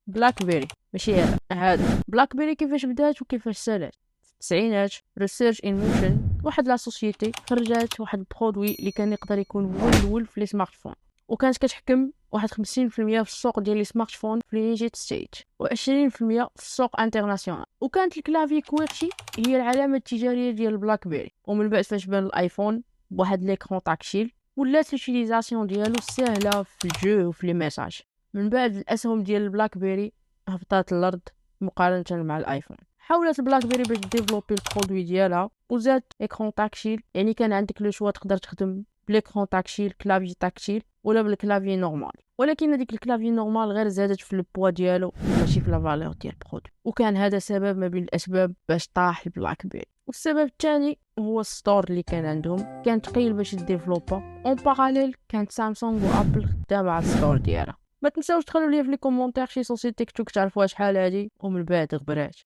بلاك بيري ماشي هذا بلاك بيري كيفاش بدات وكيفاش سالات. في التسعينات ريسيرش ان موشن واحد لا سوسيتي خرجت واحد البرودوي اللي كان يقدر يكون هو الاول في لي سمارت فون، وكانت كتحكم واحد 50% في السوق ديال لي سمارت فون في اليونايتد ستيتس و20% في السوق انترناسيونال. وكانت الكلافي كويرتي هي العلامه التجاريه ديال البلاك بيري. ومن بعد فاش بان الايفون بواحد ليكرون تاكتيل ولات اليوتيليزاسيون ديالو سهله في الجو وفي لي ميساج. من بعد الاسهم ديال البلاك بيري هبطات الارض مقارنه مع الايفون. حاولت البلاك بيري باش ديفلوبي البرودوي ديالها وزاد ايكرون تاكتيل، يعني كان عندك لو شوا تقدر تخدم بليكرون تاكتيل كلافي تاكتيل ولا بالكلافي نورمال، ولكن هذيك الكلافي نورمال غير زادت في البوا ديالو ماشي في لا فالور ديال البرودوي. وكان هذا سبب ما بين الاسباب باش طاح البلاك بيري. والسبب الثاني هو الستور اللي كان عندهم كان ثقيل باش ديفلوبا. اون باراليل كانت سامسونج وابل خدامه على الستور ديالها. ما تنساوش تخلوا لي في لي كومونتير شي سوسيتي كنتو كتعرفوها شحال هادي ومن بعد غبرات.